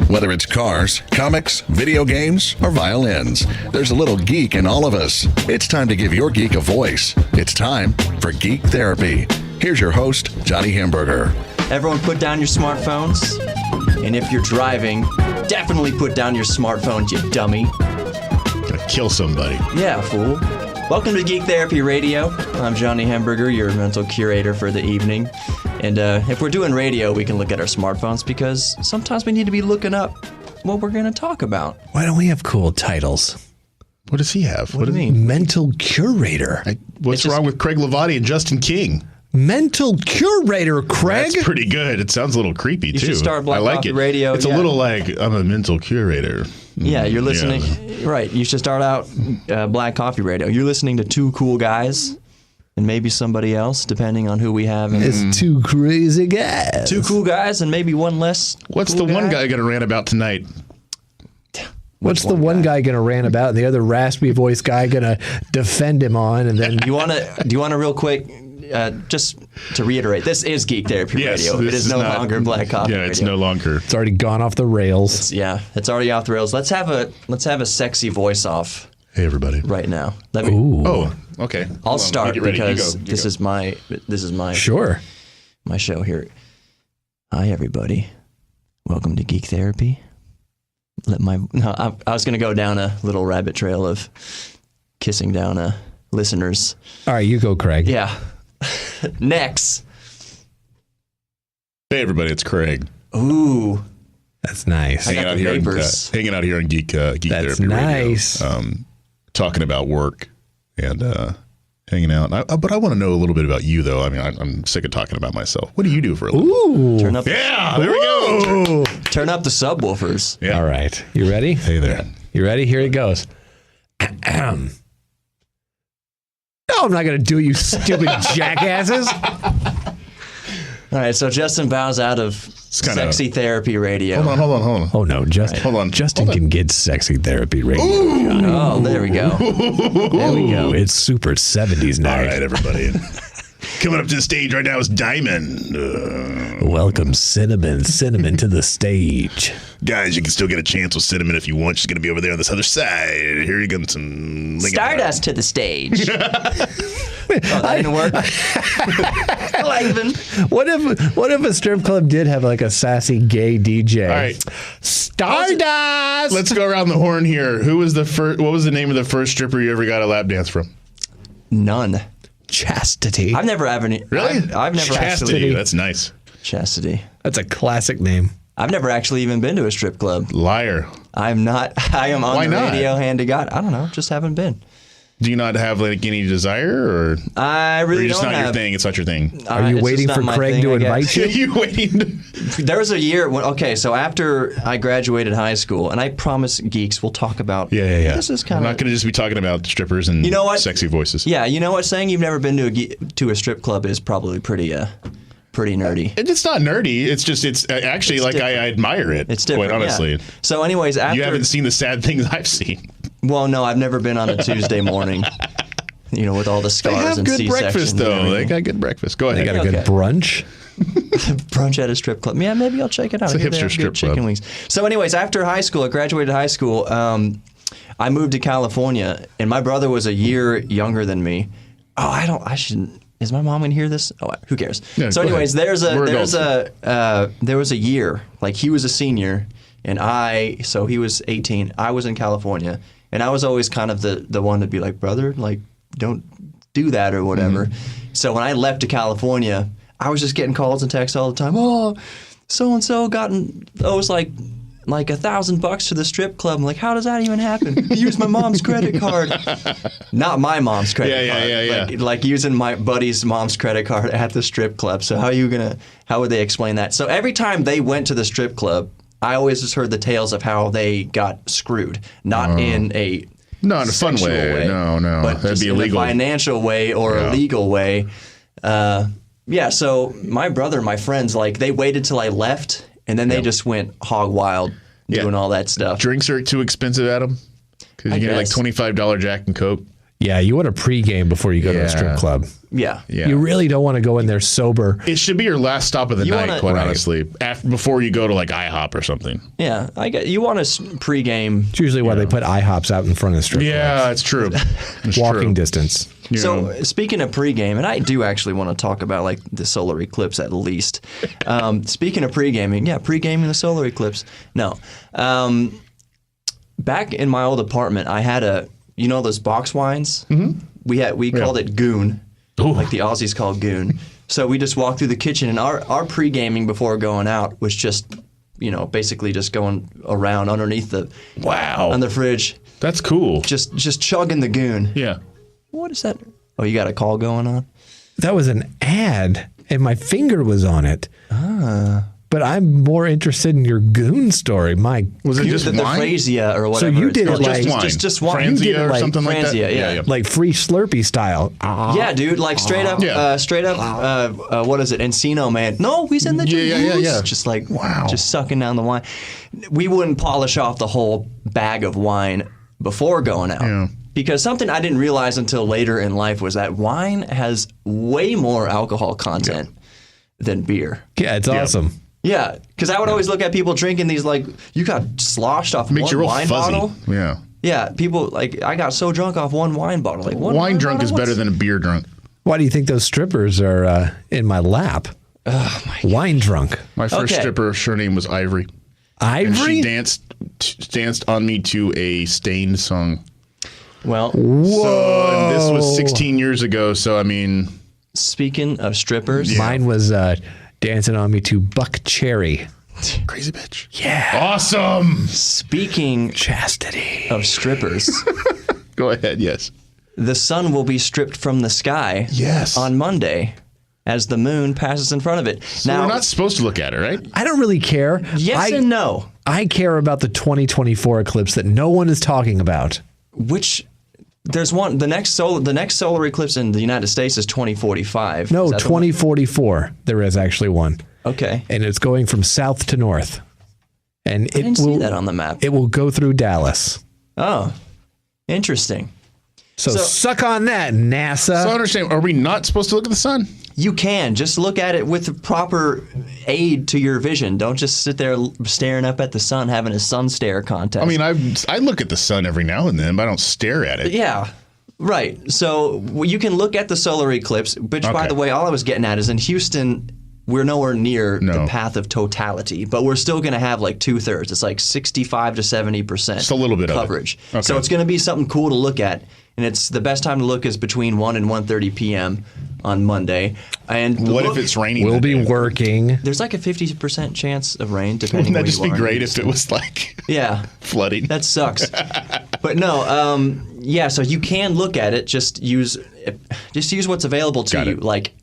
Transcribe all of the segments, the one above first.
Whether it's cars, comics, video games, or violins, there's a little geek in all of us. It's time to give your geek a voice. It's time for Geek Therapy. Here's your host, Johnny Hamburger. Everyone put down your smartphones. And if you're driving, definitely put down your smartphones, you dummy. Gonna kill somebody. Yeah, fool. Welcome to Geek Therapy Radio. I'm Johnny Hamburger, your mental curator for the evening. And if we're doing radio, we can look at our smartphones because sometimes we need to be looking up what we're going to talk about. Why don't we have cool titles? What does he have? What do you mean? Mental curator. What's wrong with Craig Levati and Justin King? Mental curator, Craig. That's pretty good. It sounds a little creepy, too. You should start Black I like Coffee it. Radio. It's a little like, I'm a mental curator. Yeah, you're listening. Yeah. Right. You should start out Black Coffee Radio. You're listening to two cool guys and maybe somebody else, depending on who we have. It's two crazy guys. Two cool guys and maybe one less. What's cool the one guy going to rant about tonight? What's the one guy going to rant about and the other raspy voice guy going to defend him on? And then Do you want to real quick, just to reiterate, this is Geek Therapy Radio. It is no longer Black Coffee Radio. Yeah, it's no longer. It's already gone off the rails. It's already off the rails. Let's have a sexy voice off. Hey, everybody. Right now. Ooh. Oh, okay. I'll start because You this is my Sure. my show here. Hi, everybody. Welcome to Geek Therapy. I was going to go down a little rabbit trail of kissing down listeners. All right, you go, Craig. Yeah. Next. Hey, everybody. It's Craig. Ooh. That's nice. I got the papers. Hanging out here on Geek Therapy nice. Radio. Talking about work and hanging out. But I want to know a little bit about you, though. I mean, I'm sick of talking about myself. What do you do for a living? Ooh. Turn up. Yeah, there we go. Turn up the subwoofers. Yeah. All right. You ready? Hey there. You ready? Here it goes. No, I'm not going to do it, you stupid jackasses. All right, so Justin bows out of Sexy Therapy Radio. Hold on. Oh, no. Hold on. Justin can get sexy therapy radio. Oh, there we go. There we go. It's super 70s night. All right, everybody. Coming up to the stage right now is Diamond. Welcome, Cinnamon to the stage. Guys, you can still get a chance with Cinnamon if you want. She's going to be over there on this other side. Here you go. Some Stardust to the stage. That didn't work. What if a strip club did have like a sassy gay DJ? All right. Stardust! Let's go around the horn here. Who was the first? What was the name of the first stripper you ever got a lap dance from? None. Chastity. I've never had any. Really? I've never Chastity. actually. That's nice. Chastity. That's a classic name. I've never actually even been to a strip club. Liar. I'm not. I am on Why the not? radio, hand to God. I don't know. Just haven't been. Do you not have like any desire, or I really or just don't not have. your thing? It's not your thing. Are you It's waiting just for not my Craig thing, to I guess. invite you? You waiting? There was a year when. Okay, so after I graduated high school, and I promise geeks we'll talk about. Yeah. This is I'm kind not of. going to just be talking about strippers and You know what? sexy voices. Yeah, you know what? Saying you've never been to a strip club is probably pretty nerdy. It's not nerdy. It's just it's actually like I admire it. It's different. Quite honestly. Yeah. So, anyways, after You haven't seen the sad things I've seen. Well, no, I've never been on a Tuesday morning. With all the They scars have and good C-sections. breakfast, and though. They everything. got good breakfast. Go ahead. They got a Okay. good brunch. Brunch at a strip club. Yeah, maybe I'll check it out. It's a I hear they hipster have strip good chicken club. wings. So, anyways, after high school, I graduated high school. I moved to California, and my brother was a year younger than me. Oh, I shouldn't. Is my mom gonna hear this? Oh, who cares? Yeah, so, go anyways, ahead. there was a year. Like he was a senior, and so he was 18. I was in California, and I was always kind of the one to be like, brother, like don't do that or whatever. Mm-hmm. So when I left to California, I was just getting calls and texts all the time. Oh, so and so owes like $1,000 to the strip club. I'm like, how does that even happen? He used my mom's credit card. Not my mom's credit card. Yeah. Like using my buddy's mom's credit card at the strip club. So how would they explain that? So every time they went to the strip club, I always just heard the tales of how they got screwed. Not in a Not in a fun sexual way. No. but That'd just be in illegal. a financial way or a legal way. So my brother, my friends, like they waited till I left, and then they just went hog wild doing all that stuff. Drinks are too expensive, Adam? Because you get like guess. $25 Jack and Coke. Yeah, you want to pregame before you go to a strip club. Yeah. You really don't want to go in there sober. It should be your last stop of the night, quite Right. honestly, before you go to like IHOP or something. Yeah, you want to pregame. It's usually why they put IHOPs out in front of strip clubs. Yeah, it's true. It's Walking true. distance. So speaking of pregame, and I do actually want to talk about like the solar eclipse at least. Speaking of pregaming, pregaming the solar eclipse. No, back in my old apartment, I had those box wines. Mm-hmm. We called it Goon, like the Aussies call Goon. So we just walked through the kitchen, and our pre-gaming before going out was just, basically just going around underneath on the fridge. That's cool. Just chugging the Goon. Yeah. What is that? Oh, you got a call going on? That was an ad, and my finger was on it. But I'm more interested in your Goon story. Was it just the wine? Phrasia or whatever. So you did it Just like wine. just wine. Franzia You did it or like something like that? Franzia, yeah. like free Slurpee style. Yeah, dude, like straight up, what is it, Encino Man? No, he's in the juice. Yeah. Just like, just sucking down the wine. We wouldn't polish off the whole bag of wine before going out. Yeah. Because something I didn't realize until later in life was that wine has way more alcohol content than beer. Yeah, it's awesome. Yeah, because I would always look at people drinking these like, you got sloshed off Makes you one real wine fuzzy. bottle. Yeah. Yeah, people like, I got so drunk off one wine bottle. Like, one Wine drunk bottle? is better than a beer drunk. Why do you think those strippers are in my lap? Wine drunk. My first stripper, her name was Ivory. And Ivory? she danced on me to a Stained song. Well, So and this was 16 years ago. So I mean, speaking of strippers, Mine was dancing on me to Buck Cherry. crazy bitch. Yeah. Awesome. speaking Chastity. of strippers, Go ahead. Yes. the sun will be stripped from the sky Yes. on Monday as the moon passes in front of it. So now, we're not supposed to look at it, right? I don't really care. yes and no. I care about the 2024 eclipse that no one is talking about. Which there's one. The next solar eclipse in the United States is 2045. No, Is that the one? 2044. There is actually one. Okay. And it's going from south to north. And I didn't see that on the map. It will go through Dallas. Oh, interesting. So So- suck on that, NASA. So I understand. Are we not supposed to look at the sun? You can just look at it with proper aid to your vision. Don't just sit there staring up at the sun, having a sun stare contest. I mean, I look at the sun every now and then, but I don't stare at it. Yeah, right. So you can look at the solar eclipse, which, by Okay. the way, all I was getting at is in Houston, we're nowhere near No. the path of totality, but we're still going to have like 2/3. It's like 65 to 70% Just a little bit of it. coverage. Okay. So it's going to be something cool to look at. And it's the best time to look is between 1 and 1:30 p.m. on Monday. And What look, if it's raining? We'll that be day? working. There's like a 50% chance of rain, depending Wouldn't that where just you be are. great if it was like Yeah. flooding? That sucks. But no, so you can look at it. Just use what's available to Got you. it. Like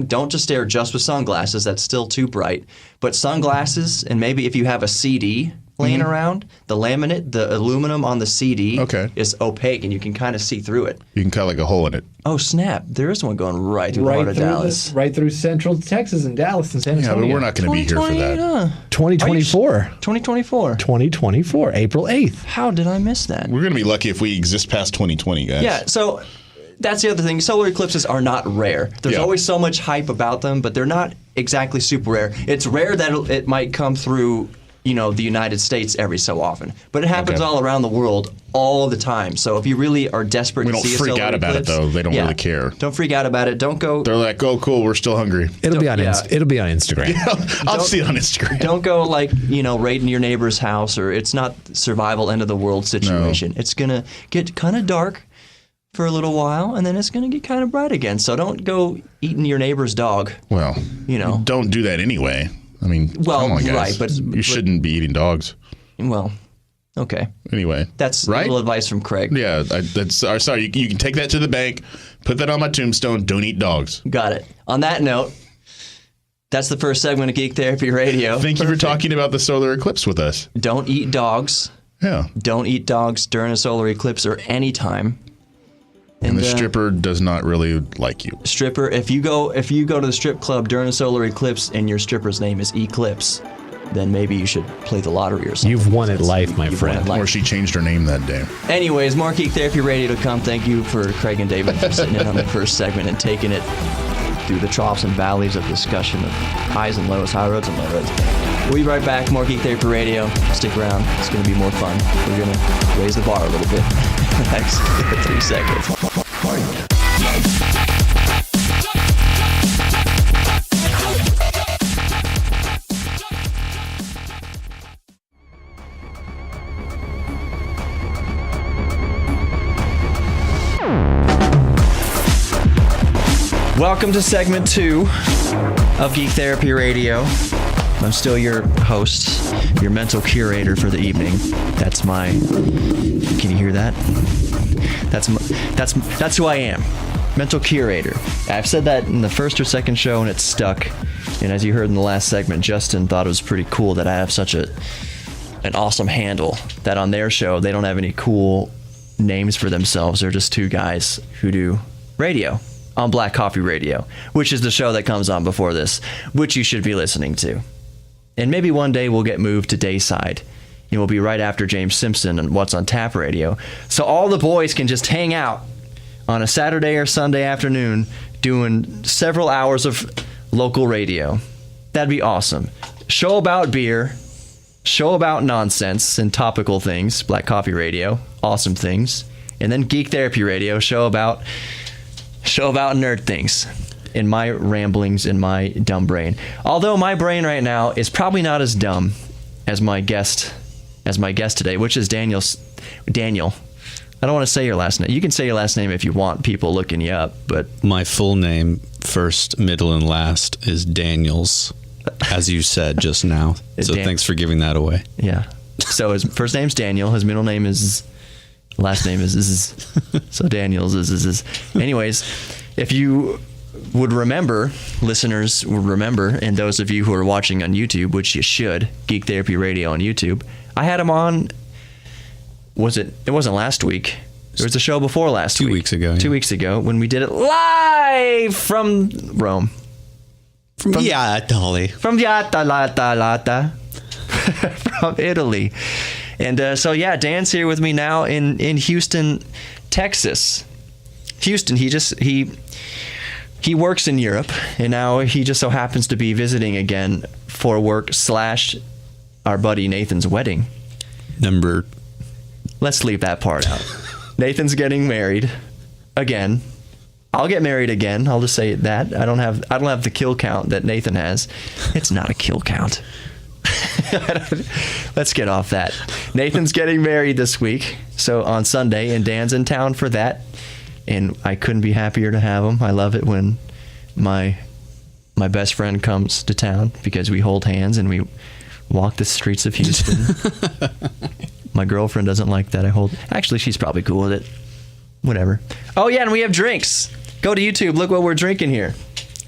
don't just stare just with sunglasses. That's still too bright. But sunglasses, and maybe if you have a CD laying around, the laminate, the aluminum on the CD is opaque, and you can kind of see through it. You can cut like a hole in it. Oh snap! There is one going right through the heart of Dallas. right through central Texas and Dallas and San Yeah, but we're not going to be here for that. 2024. 2024. 2024, April 8th. How did I miss that? We're going to be lucky if we exist past 2020, guys. Yeah, so that's the other thing. Solar eclipses are not rare. There's Yeah. always so much hype about them, but they're not exactly super rare. It's rare that it might come through, the United States every so often. But it happens all around the world all the time. So if you really are desperate We to don't see a freak solar out about it, eclipse, though. They don't really care. Don't freak out about it. Don't go They're like, oh, cool, we're still hungry. It'll be on Yeah. it'll be on Instagram. I'll see it on Instagram. Don't go raiding your neighbor's house, or it's not survival end of the world situation. It's going to get kind of dark for a little while, and then it's going to get kind of bright again. So don't go eating your neighbor's dog. Well, don't do that anyway. I mean, Well, come on, guys. right, but you shouldn't be eating dogs. Well, okay. Anyway. That's right? a little advice from Craig. Yeah, sorry. You can take that to the bank, put that on my tombstone. Don't eat dogs. Got it. On that note, that's the first segment of Geek Therapy Radio. Thank you for talking about the solar eclipse with us. Don't eat dogs. Yeah. Don't eat dogs during a solar eclipse or any time. And the stripper does not really like you. Stripper, if you go to the strip club during a solar eclipse and your stripper's name is Eclipse, then maybe you should play the lottery or something. You've won at life, my You've won friend. at life. Or she changed her name that day. Anyways, more Geek Therapy Radio to come. Thank you for Craig and David for sitting in on the first segment and taking it through the troughs and valleys of discussion of highs and lows, high roads and low roads. We'll be right back. More Geek Therapy Radio. Stick around. It's going to be more fun. We're going to raise the bar a little bit. Next 3 seconds. Welcome to segment 2 of Geek Therapy Radio. I'm still your host, your mental curator for the evening. That's my. Can you hear that? That's who I am, mental curator. I've said that in the first or second show, and it's stuck. And as you heard in the last segment, Justin thought it was pretty cool that I have such an awesome handle. That on their show, they don't have any cool names for themselves. They're just two guys who do radio on Black Coffee Radio, which is the show that comes on before this, which you should be listening to. And maybe one day we'll get moved to Dayside. And we'll be right after James Simpson and What's on Tap Radio. So all the boys can just hang out on a Saturday or Sunday afternoon doing several hours of local radio. That'd be awesome. Show about beer, show about nonsense and topical things, Black Coffee Radio, awesome things. And then Geek Therapy Radio, show about nerd things in my ramblings in my dumb brain. Although my brain right now is probably not as dumb as my guest today, which is Daniel. I don't want to say your last name. You can say your last name if you want people looking you up, but my full name, first, middle, and last, is Daniels, as you said just now. So thanks for giving that away. Yeah. So his first name's Daniel. His middle name is... Last name is so Daniels is. Anyways, if you would remember, listeners would remember, and those of you who are watching on YouTube, which you should, Geek Therapy Radio on YouTube, I had him on. It wasn't last week. It was the show before last week. 2 weeks ago. Yeah. 2 weeks ago when we did it live from Rome. From Italy. From Italy. And so yeah, Dan's here with me now in Houston, Texas. Houston, he works in Europe, and now he just so happens to be visiting again for work / our buddy Nathan's wedding. Let's leave that part out. Nathan's getting married again. I'll get married again. I'll just say that. I don't have the kill count that Nathan has. It's not a kill count. Let's get off that. Nathan's getting married this week, so on Sunday, and Dan's in town for that. And I couldn't be happier to have him. I love it when my best friend comes to town because we hold hands and we walk the streets of Houston. My girlfriend doesn't like that. Actually, she's probably cool with it. Whatever. Oh yeah, and we have drinks. Go to YouTube. Look what we're drinking here.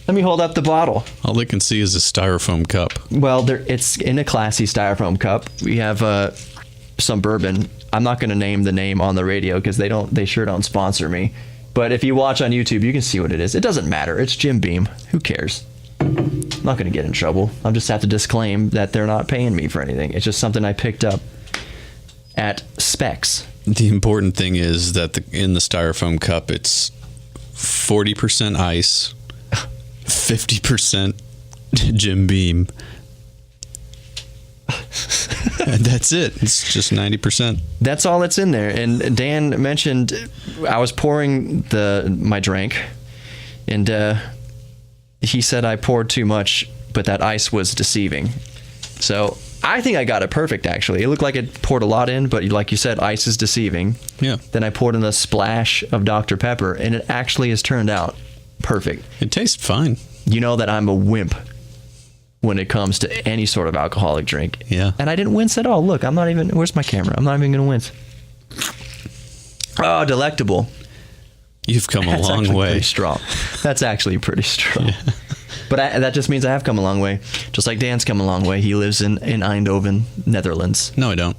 Let me hold up the bottle. All they can see is a styrofoam cup. Well, it's in a classy styrofoam cup. We have some bourbon. I'm not going to name the name on the radio because they sure don't sponsor me. But if you watch on YouTube, you can see what it is. It doesn't matter. It's Jim Beam. Who cares? I'm not going to get in trouble. I'll just have to disclaim that they're not paying me for anything. It's just something I picked up at Specs. The important thing is that in the styrofoam cup, it's 40% ice, 50% Jim Beam. And that's it. It's just 90%. That's all that's in there. And Dan mentioned I was pouring my drink, and he said I poured too much, but that ice was deceiving. So I think I got it perfect, actually. It looked like it poured a lot in, but like you said, ice is deceiving. Yeah. Then I poured in a splash of Dr. Pepper, and it actually has turned out perfect. It tastes fine. You know that I'm a wimp when it comes to any sort of alcoholic drink. Yeah. And I didn't wince at all. Look, where's my camera? I'm not even going to wince. Oh, delectable. You've come a long actually way. Pretty strong. That's actually pretty strong. Yeah. But that just means I have come a long way. Just like Dan's come a long way. He lives in Eindhoven, Netherlands. No, I don't.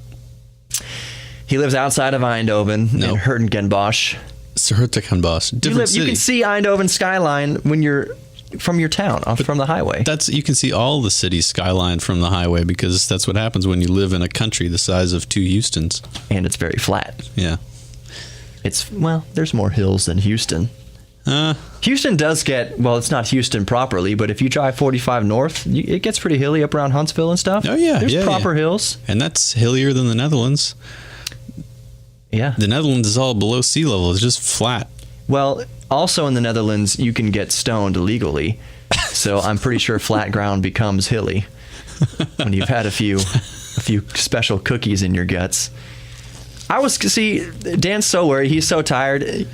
He lives outside of Eindhoven No. in Hertogenbosch. Hertogenbosch. Different city. You can see Eindhoven skyline when you're from your town, from the highway. You can see all the city's skyline from the highway because that's what happens when you live in a country the size of 2 Houstons. And it's very flat. Yeah. There's more hills than Houston. Houston does it's not Houston properly, but if you drive 45 north, it gets pretty hilly up around Huntsville and stuff. Oh, yeah. There's proper hills. And that's hillier than the Netherlands. Yeah. The Netherlands is all below sea level. It's just flat. Well, also in the Netherlands, you can get stoned illegally. So I'm pretty sure flat ground becomes hilly when you've had a few special cookies in your guts. Dan's so worried. He's so tired.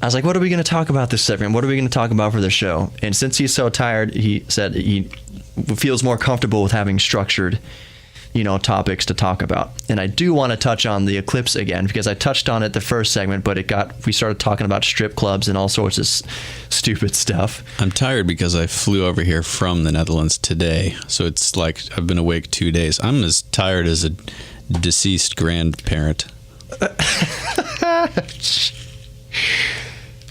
I was like, what are we going to talk about this segment? What are we going to talk about for the show? And since he's so tired, he said he feels more comfortable with having structured, topics to talk about. And I do want to touch on the Eclipse again, because I touched on it the first segment, but we started talking about strip clubs and all sorts of stupid stuff. I'm tired because I flew over here from the Netherlands today. So it's like I've been awake 2 days. I'm as tired as a deceased grandparent.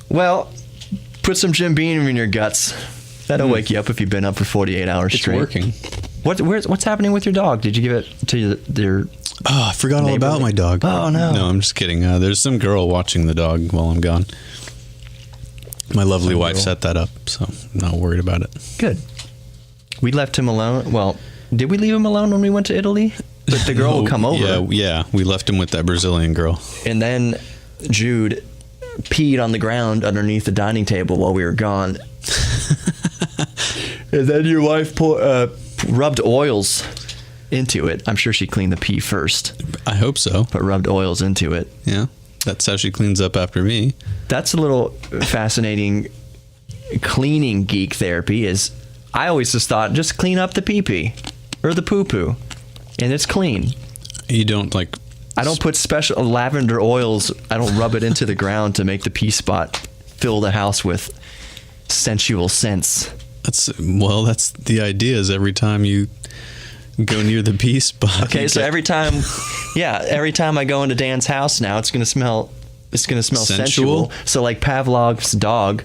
Well, put some Jim Beam in your guts. That'll wake you up if you've been up for 48 hours straight. It's working. What's happening with your dog? Did you give it to their... Oh, I forgot all about my dog. Oh, no. No, I'm just kidding. There's some girl watching the dog while I'm gone. My lovely wife set that up, so I'm not worried about it. Good. We left him alone. Well, did we leave him alone when we went to Italy? But the girl will come over. Yeah. We left him with that Brazilian girl. And then Jude peed on the ground underneath the dining table while we were gone. And then your wife rubbed oils into it. I'm sure she cleaned the pee first. I hope so. But rubbed oils into it. Yeah. That's how she cleans up after me. That's a little fascinating. Cleaning geek therapy is, I always just thought, just clean up the pee-pee or the poo-poo and it's clean. You don't I don't put special lavender oils. I don't rub it into the ground to make the pee spot fill the house with sensual scents. That's the idea, is every time you go near the pee spot. Okay, so every time I go into Dan's house now, it's gonna smell sensual. So like Pavlov's dog,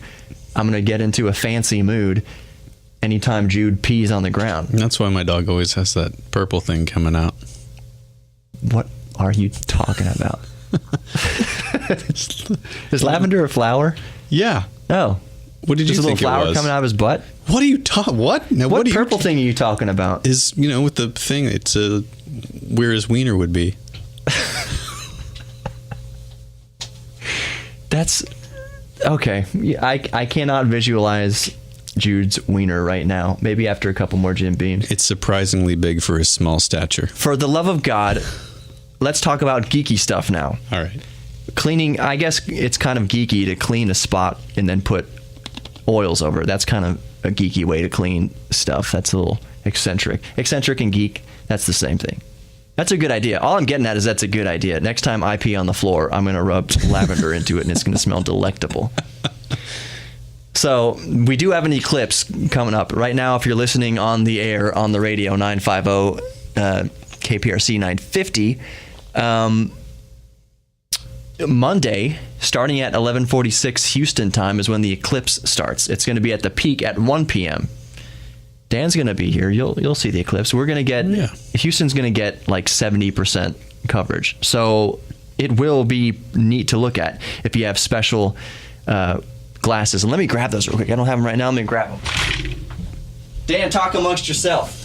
I'm gonna get into a fancy mood anytime Jude pees on the ground. That's why my dog always has that purple thing coming out. What are you talking about? Is lavender a flower? Yeah. Oh. What did you think it was? There's a little flower coming out of his butt? What are you talking? What? Now, what purple thing are you talking about? Is, with the thing, it's where his wiener would be. That's okay. I cannot visualize Jude's wiener right now. Maybe after a couple more Jim Beams. It's surprisingly big for his small stature. For the love of God, let's talk about geeky stuff now. All right. Cleaning, I guess it's kind of geeky to clean a spot and then put oils over it. That's kind of a geeky way to clean stuff. That's a little eccentric. Eccentric and geek, that's the same thing. That's a good idea. All I'm getting at is that's a good idea. Next time I pee on the floor, I'm going to rub lavender into it and it's going to smell delectable. So we do have an eclipse coming up. Right now, if you're listening on the air, on the radio, 950, KPRC 950, Monday, starting at 11:46 Houston time, is when the eclipse starts. It's going to be at the peak at 1 p.m. Dan's going to be here. You'll see the eclipse. We're going to get Houston's going to get like 70% coverage. So it will be neat to look at if you have special glasses. And let me grab those real quick. I don't have them right now. Let me grab them. Dan, talk amongst yourself.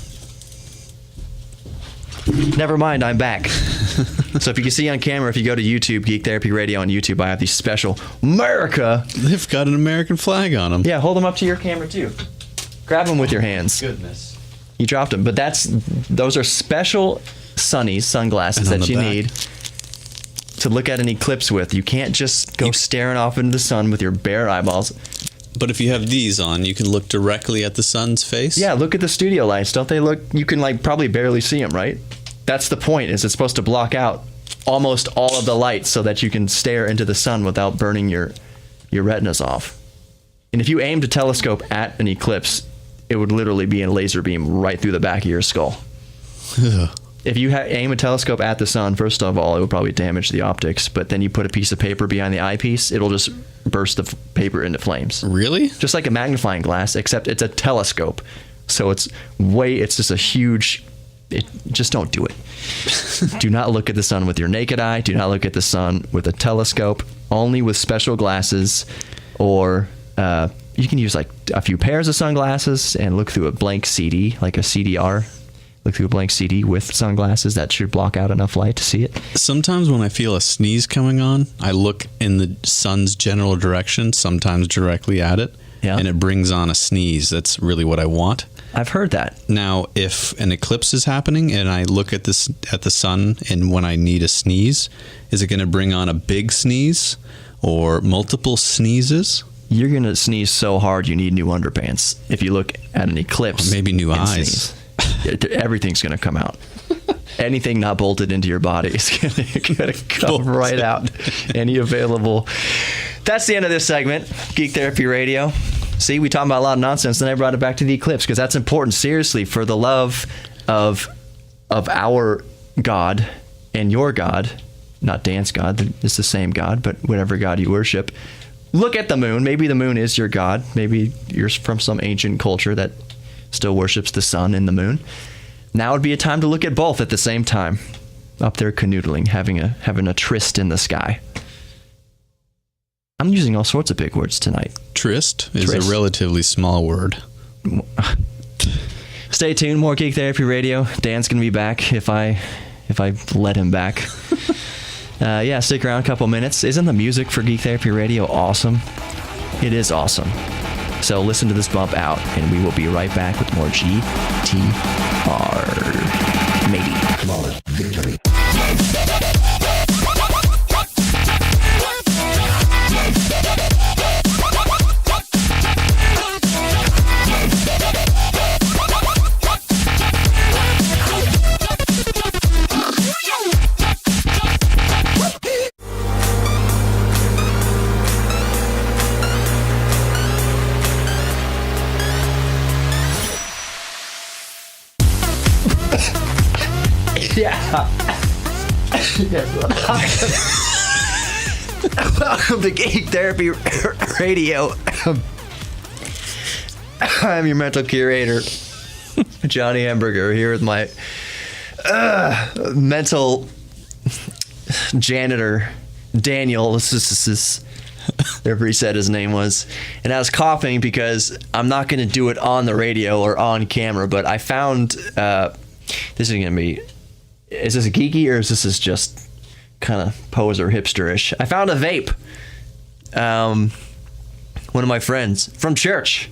Never mind, I'm back. So if you can see on camera, if you go to YouTube, Geek Therapy Radio on YouTube, I have these special America. They've got an American flag on them. Yeah, hold them up to your camera too. Grab them with your hands. Goodness. You dropped them, but those are special sunglasses that you need to look at an eclipse with. You can't just go staring off into the sun with your bare eyeballs. But if you have these on, you can look directly at the sun's face. Yeah, look at the studio lights. Don't they look? You can probably barely see them, right? That's the point. Is it's supposed to block out almost all of the light so that you can stare into the sun without burning your retinas off. And if you aimed a telescope at an eclipse, it would literally be a laser beam right through the back of your skull. if you aim a telescope at the sun, first of all, it would probably damage the optics. But then you put a piece of paper behind the eyepiece, it'll just burst the paper into flames. Really? Just like a magnifying glass, except it's a telescope. So it's just a huge... just don't do it. Do not look at the sun with your naked eye. Do not look at the sun with a telescope. Only with special glasses, or you can use like a few pairs of sunglasses and look through a blank CD, like a CDR. Look through a blank CD with sunglasses. That should block out enough light to see it. Sometimes when I feel a sneeze coming on, I look in the sun's general direction, sometimes directly at it, and it brings on a sneeze. That's really what I want. I've heard that. Now, if an eclipse is happening and I look at the sun, and when I need a sneeze, is it going to bring on a big sneeze or multiple sneezes? You're going to sneeze so hard you need new underpants. If you look at an eclipse, or maybe new eyes. Everything's going to come out. Anything not bolted into your body is going to come right out. Any available. That's the end of this segment, Geek Therapy Radio. See, we talked about a lot of nonsense, then I brought it back to the eclipse because that's important. Seriously, for the love of our God and your God, not Dan's God, it's the same God, but whatever God you worship. Look at the moon. Maybe the moon is your God. Maybe you're from some ancient culture that still worships the sun and the moon. Now would be a time to look at both at the same time. Up there canoodling, having a tryst in the sky. I'm using all sorts of big words tonight. Tryst is a relatively small word. Stay tuned. More Geek Therapy Radio. Dan's going to be back if I let him back. Stick around a couple minutes. Isn't the music for Geek Therapy Radio awesome? It is awesome. So listen to this bump out, and we will be right back with more GTR. Maybe. Flawless victory. Welcome to Geek Therapy Radio. I'm your mental curator, Johnny Hamburger, here with my mental janitor, Daniel Ess, whatever he said his name was. And I was coughing because I'm not going to do it on the radio or on camera, but I found, this is going to be, is this a geeky or is this just kind of poser hipsterish? I found a vape. One of my friends from church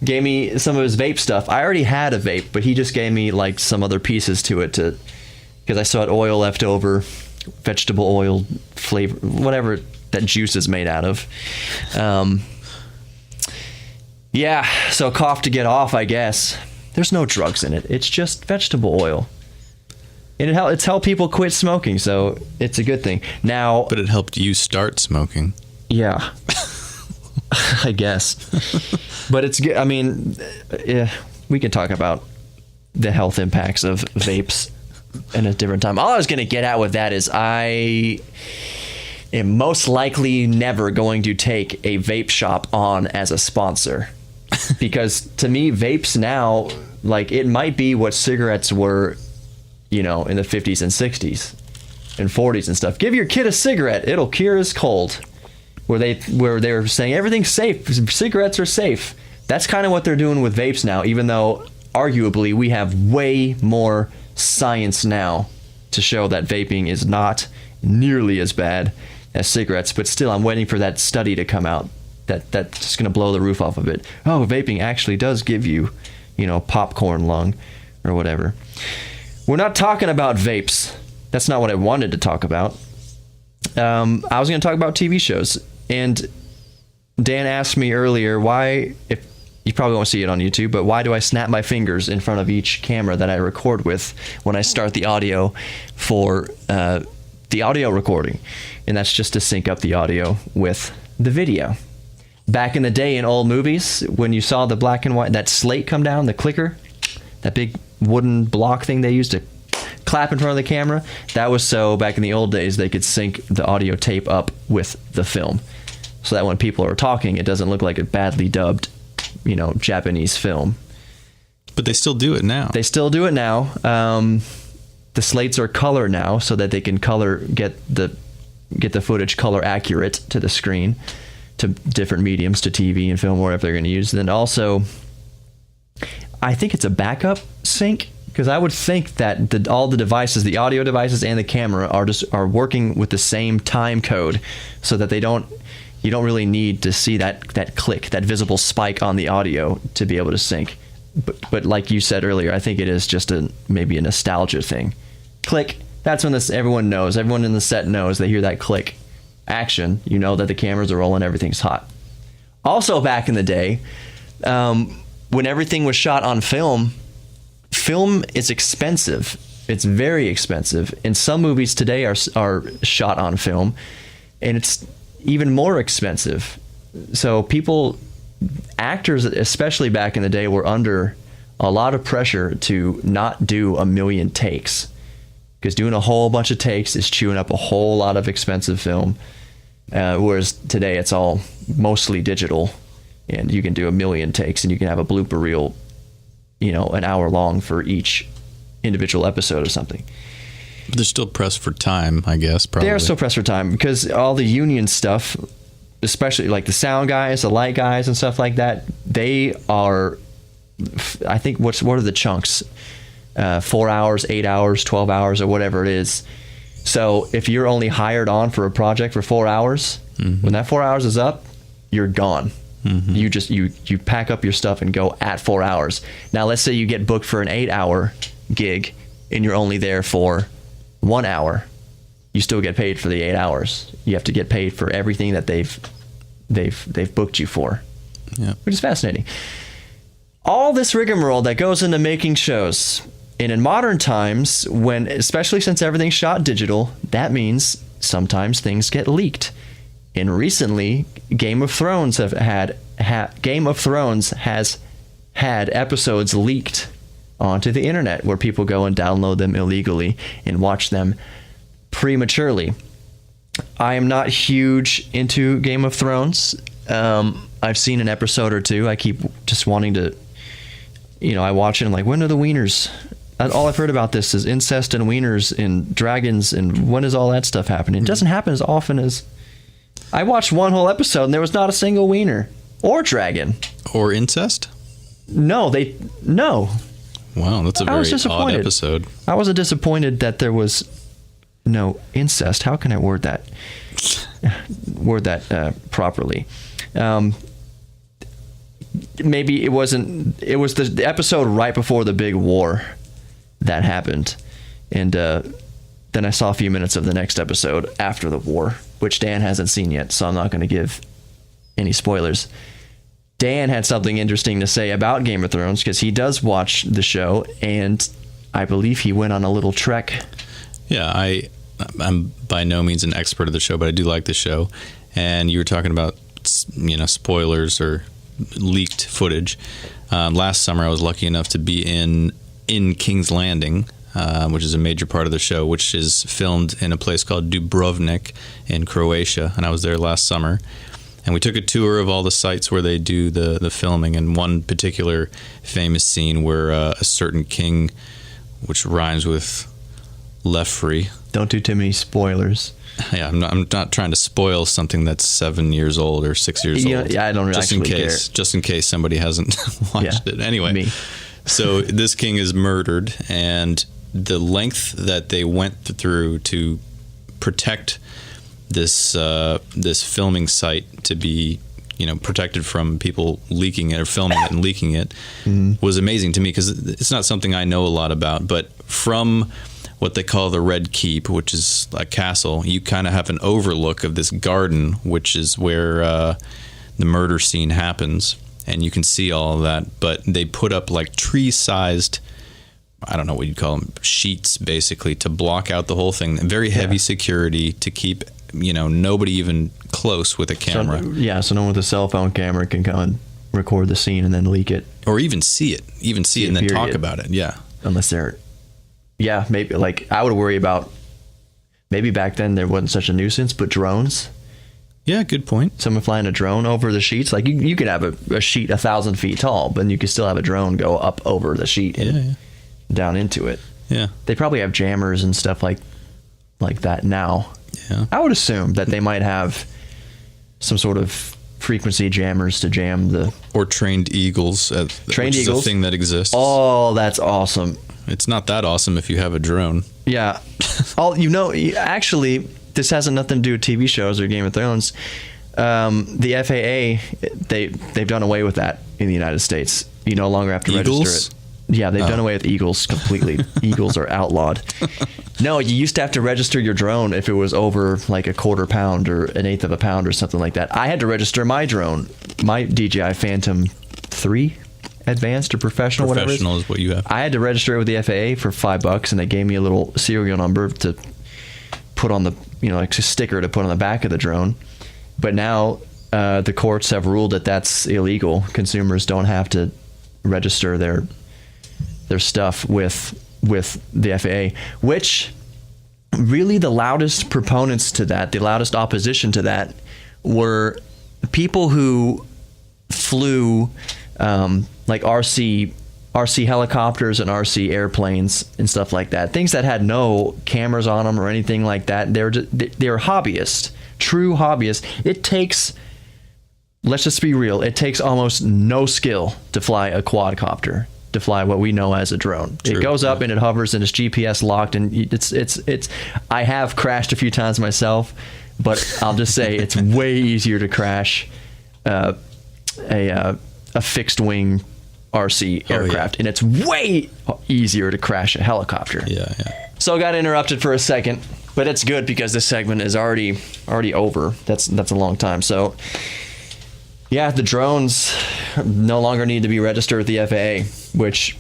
gave me some of his vape stuff. I already had a vape, but he just gave me like some other pieces to it because I still had oil left over, vegetable oil flavor, whatever that juice is made out of. So cough to get off, I guess. There's no drugs in it. It's just vegetable oil. And it's helped people quit smoking, so it's a good thing. Now, but it helped you start smoking. Yeah, I guess. But it's good. I mean, we can talk about the health impacts of vapes in a different time. All I was going to get at with that is I am most likely never going to take a vape shop on as a sponsor. Because to me, vapes now, like, it might be what cigarettes were, in the 50s and 60s and 40s and stuff. Give your kid a cigarette, it'll cure his cold. Where they were saying everything's safe, cigarettes are safe. That's kind of what they're doing with vapes now, even though arguably we have way more science now to show that vaping is not nearly as bad as cigarettes. But still, I'm waiting for that study to come out that's just going to blow the roof off of it. Oh, vaping actually does give you, popcorn lung or whatever. We're not talking about vapes. That's not what I wanted to talk about. I was going to talk about TV shows. And Dan asked me earlier why, if you probably won't see it on YouTube, but why do I snap my fingers in front of each camera that I record with when I start the audio for the audio recording? And that's just to sync up the audio with the video. Back in the day in old movies, when you saw the black and white, that slate come down, the clicker, that big wooden block thing they used to clap in front of the camera. That was so back in the old days they could sync the audio tape up with the film, so that when people are talking, it doesn't look like a badly dubbed, Japanese film. But they still do it now. They still do it now. The slates are color now, so that they can get the footage color accurate to the screen, to different mediums, to TV and film, wherever they're going to use. Then also, I think it's a backup sync, because I would think that all the devices, the audio devices and the camera, are working with the same time code, so that you don't really need to see that click, that visible spike on the audio to be able to sync. But like you said earlier, I think it is just maybe a nostalgia thing. Click. That's when everyone knows. Everyone in the set knows. They hear that click. Action. You know that the cameras are rolling. Everything's hot. Also, back in the day, when everything was shot on film is expensive. It's very expensive. And some movies today are shot on film, and it's even more expensive. So actors, especially back in the day, were under a lot of pressure to not do a million takes, because doing a whole bunch of takes is chewing up a whole lot of expensive film, whereas today it's all mostly digital, and you can do a million takes, and you can have a blooper reel, an hour long for each individual episode or something. But they're still pressed for time, I guess. Probably. They're still pressed for time, because all the union stuff, especially like the sound guys, the light guys and stuff like that, they are, I think, what are the chunks? 4 hours, 8 hours, 12 hours, or whatever it is. So if you're only hired on for a project for 4 hours, when that 4 hours is up, you're gone. You just you pack up your stuff and go at 4 hours. Now let's say you get booked for an 8-hour gig and you're only there for 1 hour. You still get paid for the 8 hours. You have to get paid for everything that they've booked you for. Yeah. Which is fascinating. All this rigmarole that goes into making shows. And in modern times, especially since everything's shot digital, that means sometimes things get leaked. And recently, Game of Thrones has had episodes leaked onto the internet, where people go and download them illegally and watch them prematurely. I am not huge into Game of Thrones. I've seen an episode or two. I keep just wanting to, I watch it and I'm like, when are the wieners? All I've heard about this is incest and wieners and dragons, and when is all that stuff happening? It doesn't happen as often as... I watched one whole episode and there was not a single wiener or dragon. Or incest? No. Wow, that's a very odd episode. I was disappointed that there was no incest. How can I word that properly? Maybe it wasn't. It was the episode right before the big war that happened, and then I saw a few minutes of the next episode after the war, which Dan hasn't seen yet, so I'm not going to give any spoilers. Dan had something interesting to say about Game of Thrones, because he does watch the show, and I believe he went on a little trek. Yeah, I'm by no means an expert of the show, but I do like the show. And you were talking about, spoilers or leaked footage. Last summer, I was lucky enough to be in King's Landing, which is a major part of the show, which is filmed in a place called Dubrovnik in Croatia. And I was there last summer. And we took a tour of all the sites where they do the filming, and one particular famous scene where a certain king, which rhymes with Lefrey. Don't do too many spoilers. Yeah, I'm not trying to spoil something that's 7 years old or 6 years old. Yeah, I don't actually care. Just in case somebody hasn't watched it. Anyway, so this king is murdered, and the length that they went through to protect this filming site to be protected from people leaking it or filming it and leaking it was amazing to me, because it's not something I know a lot about. But from what they call the Red Keep, which is a castle, you kind of have an overlook of this garden, which is where the murder scene happens, and you can see all of that. But they put up like tree-sized, I don't know what you'd call them, sheets basically to block out the whole thing. Very heavy security to keep nobody even close with a camera. So no one with a cell phone camera can come and record the scene and then leak it, or even see it and then talk about it. Yeah, unless they're yeah, maybe like I would worry about, maybe back then there wasn't such a nuisance, but drones. Yeah, good point. Someone flying a drone over the sheets. Like you could have a sheet 1,000 feet tall, but you could still have a drone go up over the sheet and down into it. Yeah. They probably have jammers and stuff like that now. Yeah. I would assume that they might have some sort of frequency jammers to jam the... Or trained eagles. Which is a thing that exists. Oh, that's awesome. It's not that awesome if you have a drone. Yeah. Actually... This has nothing to do with TV shows or Game of Thrones. The FAA, they've done away with that in the United States. You no longer have to register it. Yeah, they've done away with eagles completely. Eagles are outlawed. No, you used to have to register your drone if it was over like a quarter pound or an eighth of a pound or something like that. I had to register my drone, my DJI Phantom 3 Advanced or Professional, whatever. Professional is what you have. I had to register it with the FAA for $5, and they gave me a little serial number to put on the, like a sticker to put on the back of the drone. But now the courts have ruled that that's illegal. Consumers don't have to register their stuff with the FAA, which really the loudest proponents to that, the loudest opposition to that, were people who flew like RC helicopters and RC airplanes and stuff like that. Things that had no cameras on them or anything like that. They're hobbyists, true hobbyists. It takes, let's just be real, it takes almost no skill to fly a quadcopter, to fly what we know as a drone. True. It goes up and it hovers and it's GPS locked, and it's I have crashed a few times myself, but I'll just say it's way easier to crash a fixed wing RC aircraft, and it's way easier to crash a helicopter. Yeah. So I got interrupted for a second, but it's good because this segment is already over. That's a long time. So yeah, the drones no longer need to be registered with the FAA, which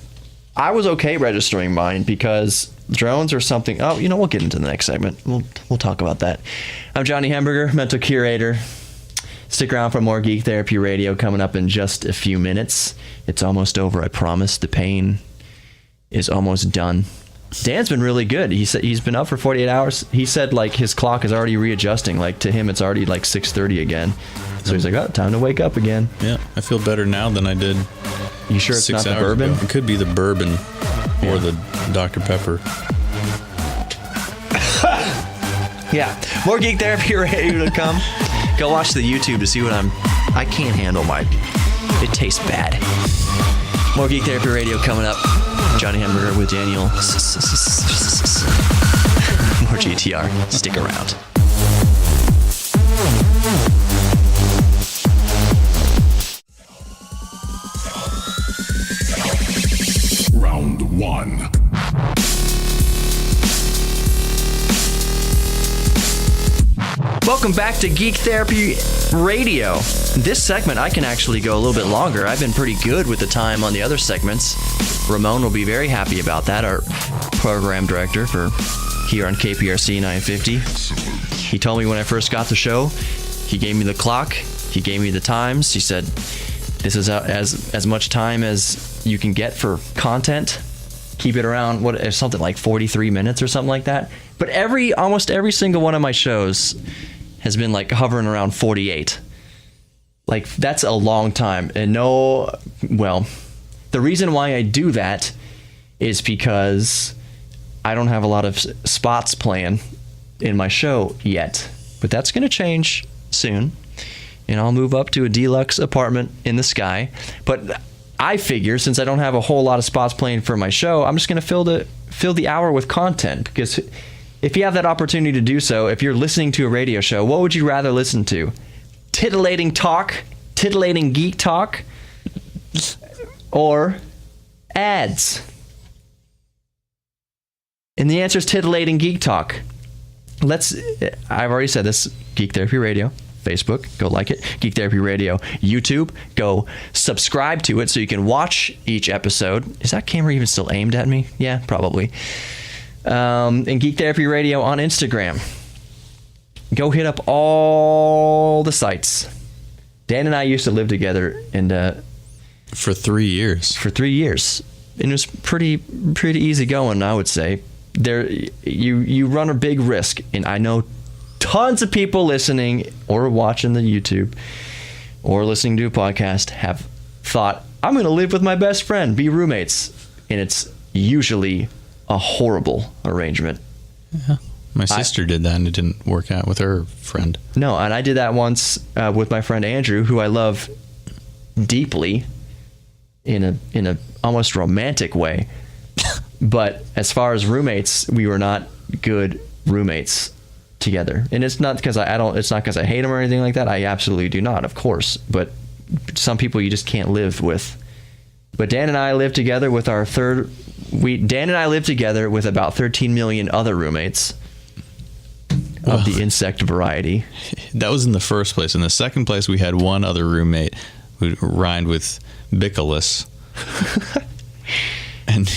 I was okay registering mine because drones are something. Oh, we'll get into the next segment. We'll talk about that. I'm Johnny Hamburger, mental curator. Stick around for more Geek Therapy Radio coming up in just a few minutes. It's almost over, I promise. The pain is almost done. Dan's been really good. He said he's been up for 48 hours. He said like his clock is already readjusting. Like to him, it's already like 6:30 again. So he's like, oh, time to wake up again. Yeah, I feel better now than I did. You sure it's not the bourbon? Ago. It could be the bourbon or the Dr. Pepper. Yeah, more Geek Therapy Radio to come. Go watch the YouTube to see what I can't handle it tastes bad. More Geek Therapy Radio coming up. Johnny Hamburger with Daniel. More GTR. Stick around. Round one. Welcome back to Geek Therapy Radio. This segment, I can actually go a little bit longer. I've been pretty good with the time on the other segments. Ramon will be very happy about that, our program director for here on KPRC 950. He told me when I first got the show, he gave me the clock, he gave me the times. He said, this is as much time as you can get for content. Keep it around, something like 43 minutes or something like that. But almost every single one of my shows has been like hovering around 48. Like that's a long time. And the reason why I do that is because I don't have a lot of spots planned in my show yet. But that's going to change soon. And I'll move up to a deluxe apartment in the sky. But I figure since I don't have a whole lot of spots playing for my show, I'm just going to fill the hour with content. Because if you have that opportunity to do so, if you're listening to a radio show, what would you rather listen to? Titillating talk, titillating geek talk, or ads? And the answer is titillating geek talk. I've already said this, Geek Therapy Radio. Facebook, go like it. Geek Therapy Radio. YouTube, go subscribe to it so you can watch each episode. Is that camera even still aimed at me? Yeah, probably. And Geek Therapy Radio on Instagram. Go hit up all the sites. Dan and I used to live together and for 3 years. For 3 years. And it was pretty easy going, I would say. you run a big risk, and I know tons of people listening or watching the YouTube or listening to a podcast have thought, I'm going to live with my best friend, be roommates, and it's usually a horrible arrangement. Yeah. My sister did that, and it didn't work out with her friend. No, and I did that once with my friend Andrew, who I love deeply in a almost romantic way. But as far as roommates, we were not good roommates together. And it's not because it's not because I hate them or anything like that. I absolutely do not, of course. But some people you just can't live with. But Dan and I lived together with Dan and I lived together with about 13 million other roommates of the insect variety. That was in the first place. In the second place, we had one other roommate who rhymed with Bickless. And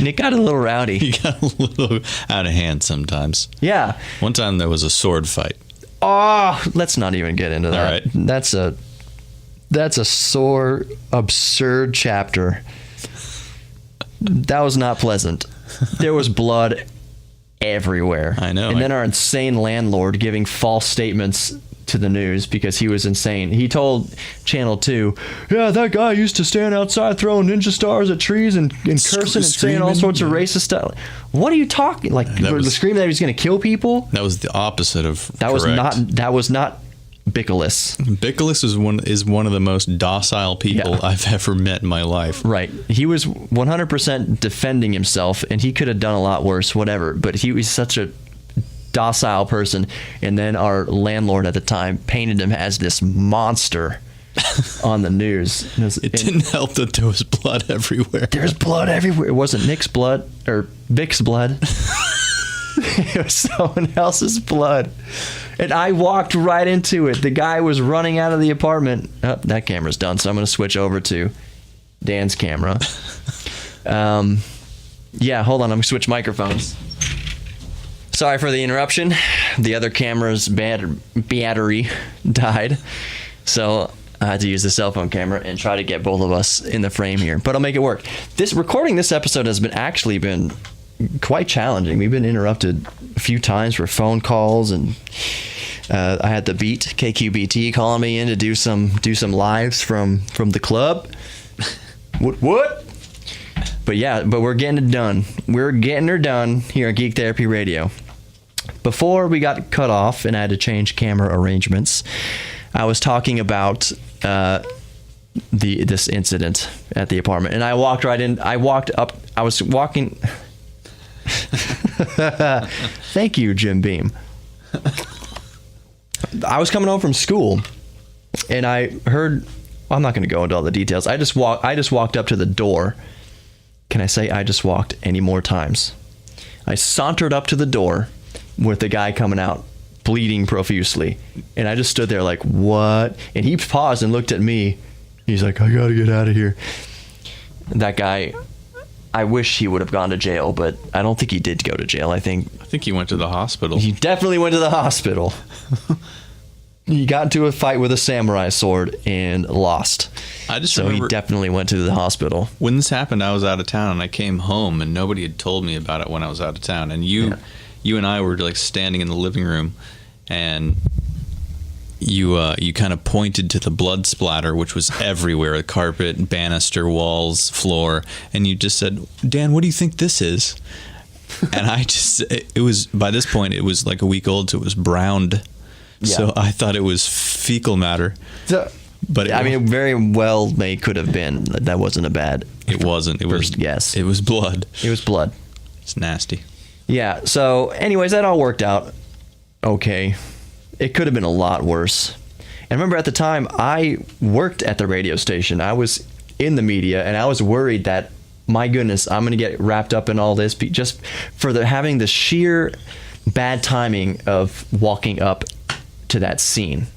Nick got a little rowdy. He got a little out of hand sometimes. Yeah. One time there was a sword fight. Oh, let's not even get into that. All right. That's a sore, absurd chapter. That was not pleasant. There was blood everywhere. I know. And then our insane landlord giving false statements to the news because he was insane. He told Channel 2, yeah, that guy used to stand outside throwing ninja stars at trees and cursing and saying all sorts of racist stuff. What are you talking? Like, the scream that he was going to kill people? That was the opposite of That was not Bickless. Bickless is one of the most docile people I've ever met in my life. Right. He was 100% defending himself, and he could have done a lot worse, whatever. But he was such a docile person. And then our landlord at the time painted him as this monster on the news. It didn't help that there was blood everywhere. There's blood everywhere. It wasn't Nick's blood or Vic's blood. It was someone else's blood. And I walked right into it. The guy was running out of the apartment. Oh, that camera's done, so I'm going to switch over to Dan's camera. Yeah, hold on. I'm going to switch microphones. Sorry for the interruption. The other camera's battery died. So I had to use the cell phone camera and try to get both of us in the frame here. But I'll make it work. Recording this episode has been quite challenging. We've been interrupted a few times for phone calls, and I had the Beat KQBT calling me in to do some lives from the club. What? But we're getting it done. We're getting her done here at Geek Therapy Radio. Before we got cut off and I had to change camera arrangements, I was talking about this incident at the apartment, and I walked right in. I was walking. Thank you, Jim Beam. I was coming home from school, and I heard. I'm not going to go into all the details. I just walked up to the door. Can I say I just walked any more times? I sauntered up to the door with the guy coming out, bleeding profusely, and I just stood there like, what? And he paused and looked at me. He's like, I got to get out of here. That guy. I wish he would have gone to jail, but I don't think he did go to jail. I think he went to the hospital. He definitely went to the hospital. He got into a fight with a samurai sword and lost. So he definitely went to the hospital. When this happened, I was out of town, and I came home, and nobody had told me about it when I was out of town. And you and I were like standing in the living room, and you kind of pointed to the blood splatter, which was everywhere, the carpet, banister, walls, floor, and you just said, Dan, what do you think this is? And it was, by this point, it was like a week old, so it was browned. Yeah. So I thought it was fecal matter. But very well may could have been. That wasn't a bad. It wasn't. It was yes. It was blood. It was blood. It's nasty. Yeah. So, anyways, that all worked out okay. It could have been a lot worse. And remember, at the time, I worked at the radio station. I was in the media, and I was worried that, my goodness, I'm going to get wrapped up in all this just for having the sheer bad timing of walking up to that scene.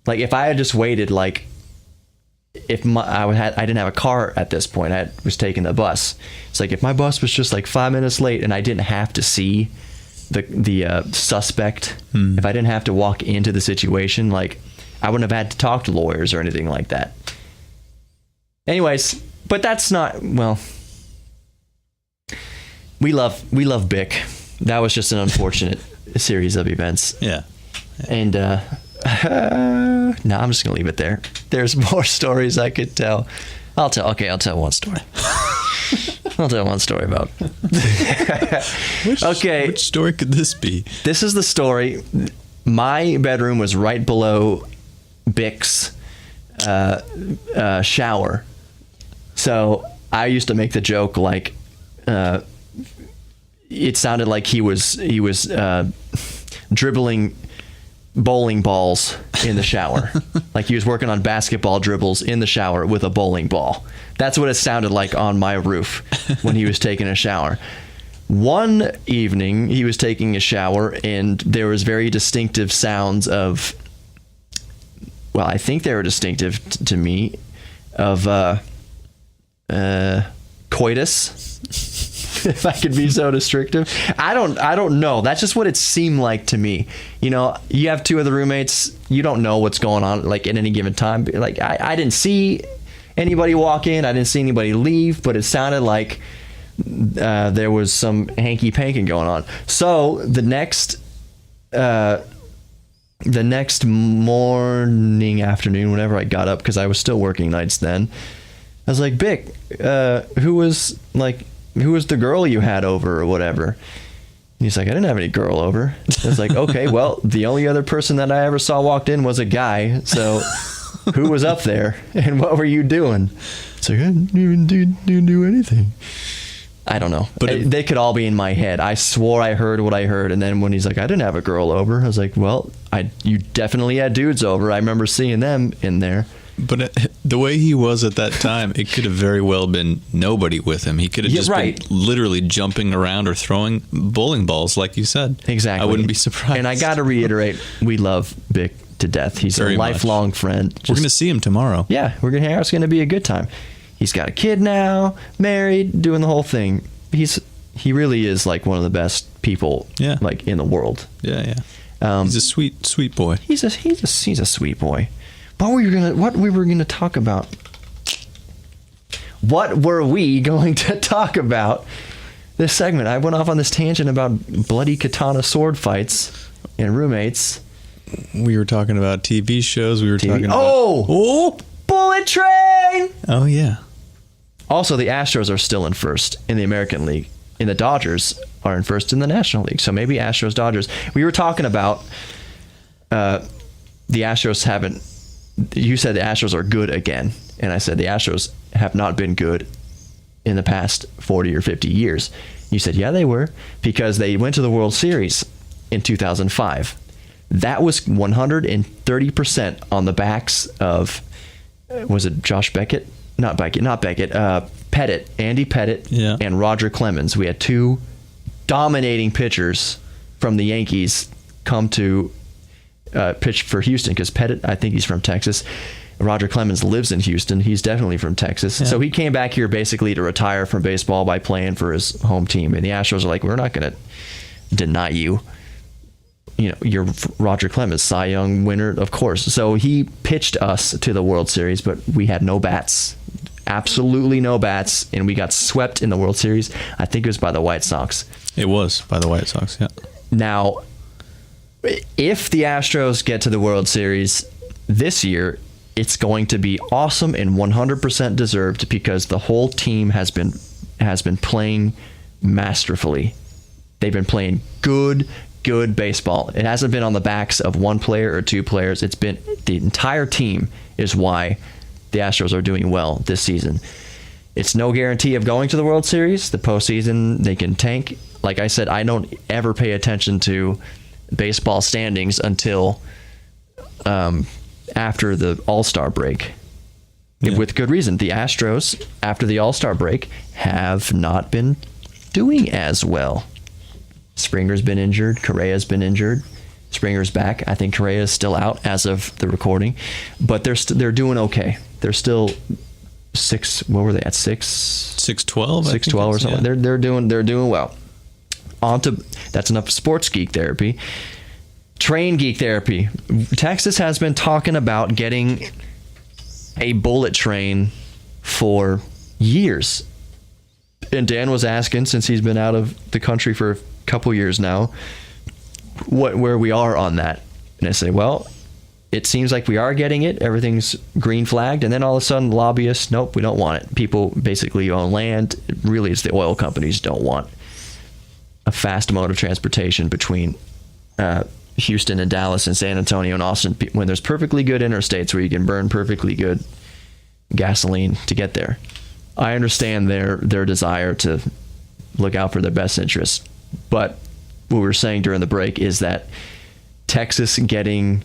Like, if I had just waited, like, I didn't have a car at this point. I was taking the bus. It's like, if my bus was just like 5 minutes late and I didn't have to see the suspect, if I didn't have to walk into the situation, like, I wouldn't have had to talk to lawyers or anything like that. Anyways, but that's not, well, we love Bick. That was just an unfortunate series of events. Yeah. And no, I'm just gonna leave it there. There's more stories I could tell. I'll tell one story. I'll tell one story about. Which story could this be? This is the story. My bedroom was right below Bick's shower. So I used to make the joke like it sounded like he was dribbling bowling balls in the shower. Like he was working on basketball dribbles in the shower with a bowling ball. That's what it sounded like on my roof when he was taking a shower. One evening he was taking a shower and there was very distinctive sounds of, well, I think they were distinctive to me, of coitus. If I could be so descriptive. I don't know. That's just what it seemed like to me. You know, you have two of the roommates, you don't know what's going on like at any given time. Like I didn't see anybody walk in, I didn't see anybody leave, but it sounded like there was some hanky panky going on. So the next morning, afternoon, whenever I got up, because I was still working nights then, I was like, Bick, who was the girl you had over or whatever? And he's like, I didn't have any girl over. I was like, okay, well, the only other person that I ever saw walked in was a guy. So who was up there and what were you doing? It's like, I didn't even do anything. I don't know. But they could all be in my head. I swore I heard what I heard. And then when he's like, I didn't have a girl over, I was like, well, you definitely had dudes over. I remember seeing them in there. But the way he was at that time, it could have very well been nobody with him. He could have been literally jumping around or throwing bowling balls, like you said. Exactly. I wouldn't be surprised. And I got to reiterate, we love Bick to death. He's very a lifelong friend. We're going to see him tomorrow. Yeah, we're going to hang out. It's going to be a good time. He's got a kid now, married, doing the whole thing. He really is like one of the best people like in the world. Yeah. He's a sweet boy. He's a sweet boy. What we were gonna talk about? What were we going to talk about this segment? I went off on this tangent about bloody katana sword fights and roommates. We were talking about TV shows. We were talking about Bullet Train. Oh yeah. Also, the Astros are still in first in the American League, and the Dodgers are in first in the National League. So maybe Astros, Dodgers. We were talking about the Astros haven't. You said the Astros are good again, and I said the Astros have not been good in the past 40 or 50 years. You said, yeah, they were, because they went to the World Series in 2005. That was 130% on the backs of, was it Josh Beckett? Not Beckett. Pettit, Andy Pettit, and Roger Clemens. We had two dominating pitchers from the Yankees come to pitch for Houston, because Pettit, I think he's from Texas. Roger Clemens lives in Houston. He's definitely from Texas. Yeah. So he came back here basically to retire from baseball by playing for his home team. And the Astros are like, we're not going to deny you. You know, you're Roger Clemens, Cy Young winner, of course. So he pitched us to the World Series, but we had no bats. Absolutely no bats. And we got swept in the World Series. I think it was by the White Sox. It was by the White Sox, yeah. Now, if the Astros get to the World Series this year, it's going to be awesome and 100% deserved, because the whole team has been playing masterfully. They've been playing good baseball. It hasn't been on the backs of one player or two players. It's been the entire team is why the Astros are doing well this season. It's no guarantee of going to the World Series. The postseason, they can tank. Like I said, I don't ever pay attention to baseball standings until after the All-Star break. Yeah. With good reason. The Astros, after the All-Star break, have not been doing as well. Springer's been injured. Correa's been injured. Springer's back. I think Correa is still out as of the recording, but they're doing okay. They're still 6. What were they at? 6-12. 6-12 or something. Yeah. They're doing well. That's enough sports geek therapy. Train geek therapy. Texas has been talking about getting a bullet train for years. And Dan was asking, since he's been out of the country for a couple years now, where we are on that. And I say, well, it seems like we are getting it. Everything's green flagged. And then all of a sudden, lobbyists, nope, we don't want it. People basically own land. Really, it's the oil companies don't want a fast mode of transportation between Houston and Dallas and San Antonio and Austin, when there's perfectly good interstates where you can burn perfectly good gasoline to get there. I understand their desire to look out for their best interests. But what we were saying during the break is that Texas getting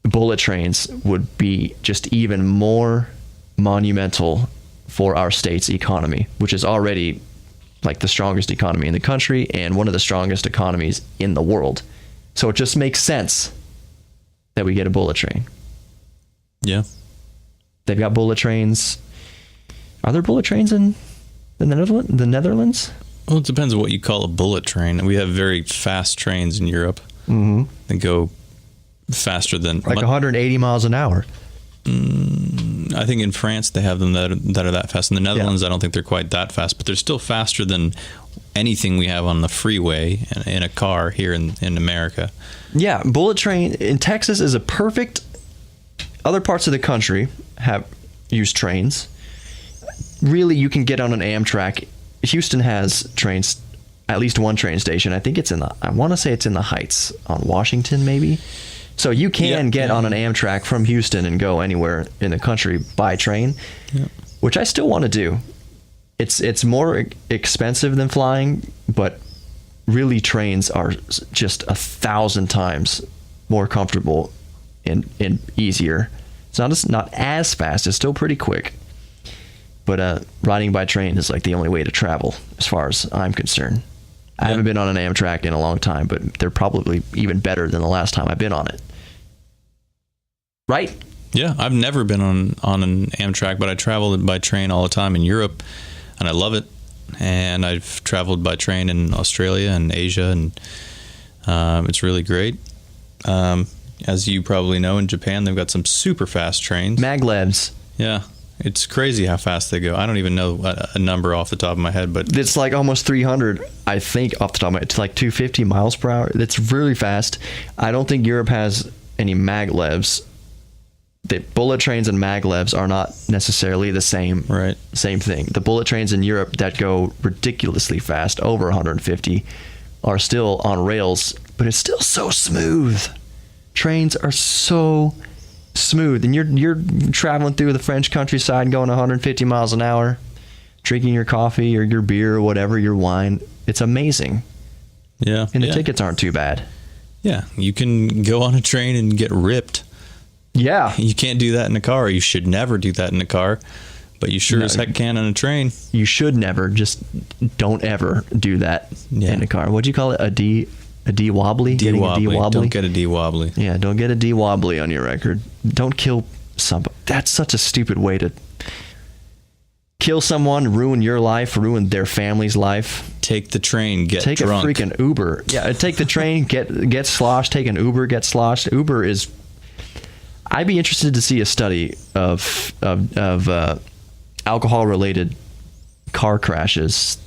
bullet trains would be just even more monumental for our state's economy, which is already like the strongest economy in the country and one of the strongest economies in the world. So it just makes sense that we get a bullet train. Yeah. They've got bullet trains. Are there bullet trains in the Netherlands? Well, it depends on what you call a bullet train. We have very fast trains in Europe. Mm-hmm. They go faster than... Like 180 miles an hour. I think in France they have them that are that fast. In the Netherlands, I don't think they're quite that fast, but they're still faster than anything we have on the freeway in a car here in America. Yeah, bullet train in Texas is a perfect... Other parts of the country have used trains. Really, you can get on an Amtrak. Houston has trains, at least one train station. I think I want to say it's in the Heights on Washington, maybe. So you can get on an Amtrak from Houston and go anywhere in the country by train, which I still want to do. It's more expensive than flying, but really trains are just 1,000 times more comfortable and easier. It's not as fast. It's still pretty quick. But riding by train is like the only way to travel, as far as I'm concerned. I haven't been on an Amtrak in a long time, but they're probably even better than the last time I've been on it. Right? Yeah, I've never been on an Amtrak, but I traveled by train all the time in Europe, and I love it. And I've traveled by train in Australia and Asia, and it's really great. As you probably know, in Japan, they've got some super fast trains. Maglevs. Yeah. It's crazy how fast they go. I don't even know a number off the top of my head, but it's like almost 300, I think, off the top of my head. It's like 250 miles per hour. It's really fast. I don't think Europe has any maglevs. The bullet trains and maglevs are not necessarily the same. Right. Same thing. The bullet trains in Europe that go ridiculously fast, over 150, are still on rails, but it's still so smooth. Trains are so smooth, and you're traveling through the French countryside going 150 miles an hour, drinking your coffee or your beer or whatever, your wine. It's amazing. Yeah. And the tickets aren't too bad. Yeah. You can go on a train and get ripped. Yeah. You can't do that in a car. You should never do that in a car, but you sure as heck can on a train. You should never. Just don't ever do that in a car. What'd you call it? A D-wobbly? D-wobbly. Don't get a D-wobbly. Yeah, don't get a D-wobbly on your record. Don't kill somebody. That's such a stupid way to kill someone, ruin your life, ruin their family's life. Take the train, get drunk. Take a freaking Uber. Yeah, take the train, get sloshed. Take an Uber, get sloshed. Uber is... I'd be interested to see a study of alcohol-related car crashes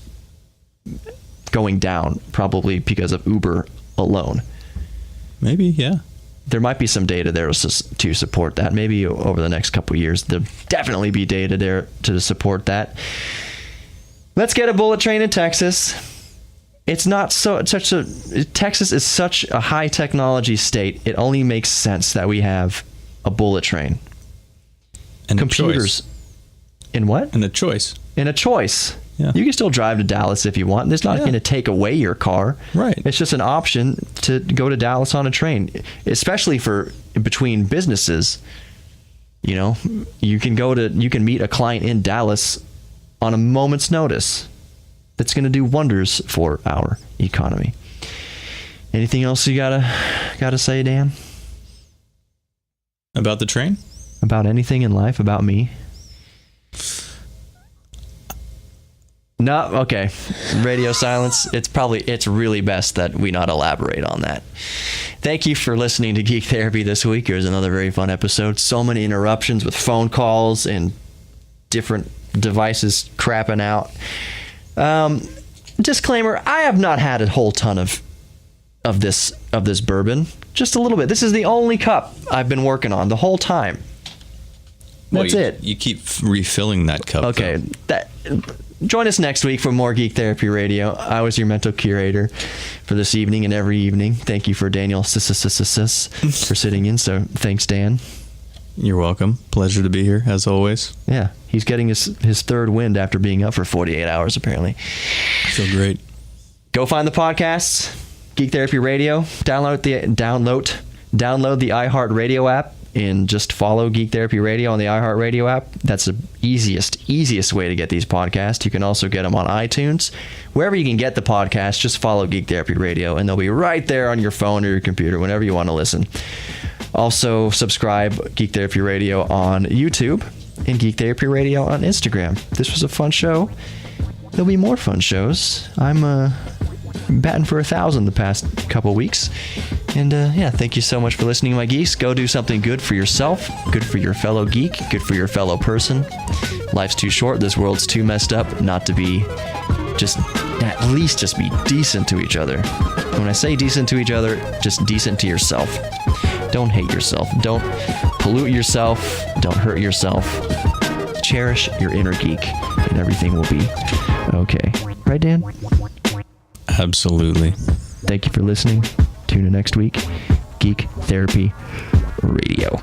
going down, probably because of Uber alone. Maybe, yeah. There might be some data there to support that. Maybe over the next couple of years, there'll definitely be data there to support that. Let's get a bullet train in Texas. It's not Texas is such a high technology state. It only makes sense that we have a bullet train. And computers. A choice. In what? And a choice. In a choice. Yeah. You can still drive to Dallas if you want. It's not going to take away your car. Right. It's just an option to go to Dallas on a train, especially for between businesses. You know, you can meet a client in Dallas on a moment's notice. That's going to do wonders for our economy. Anything else you gotta say, Dan? About the train? About anything in life? About me? No, okay. Radio silence. It's really best that we not elaborate on that. Thank you for listening to Geek Therapy this week. It was another very fun episode. So many interruptions with phone calls and different device is crapping out. Disclaimer, I have not had a whole ton of this bourbon. Just a little bit. This is the only cup I've been working on the whole time. That's it. You keep refilling that cup. Okay. Join us next week for more Geek Therapy Radio. I was your mental curator for this evening and every evening. Thank you for Daniel Ess Ess for sitting in. So thanks, Dan. You're welcome. Pleasure to be here, as always. Yeah. He's getting his third wind after being up for 48 hours, apparently. I feel great. Go find the podcasts, Geek Therapy Radio. Download the iHeartRadio app and just follow Geek Therapy Radio on the iHeartRadio app. That's the easiest way to get these podcasts. You can also get them on iTunes. Wherever you can get the podcast, just follow Geek Therapy Radio, and they'll be right there on your phone or your computer whenever you want to listen. Also, subscribe Geek Therapy Radio on YouTube and Geek Therapy Radio on Instagram. This was a fun show. There'll be more fun shows. I'm batting for 1,000 the past couple weeks. And thank you so much for listening, my geeks. Go do something good for yourself, good for your fellow geek, good for your fellow person. Life's too short. This world's too messed up not to be at least be decent to each other. When I say decent to each other, just decent to yourself. Don't hate yourself. Don't pollute yourself. Don't hurt yourself. Cherish your inner geek, and everything will be okay. Right, Dan? Absolutely. Thank you for listening. Tune in next week. Geek Therapy Radio.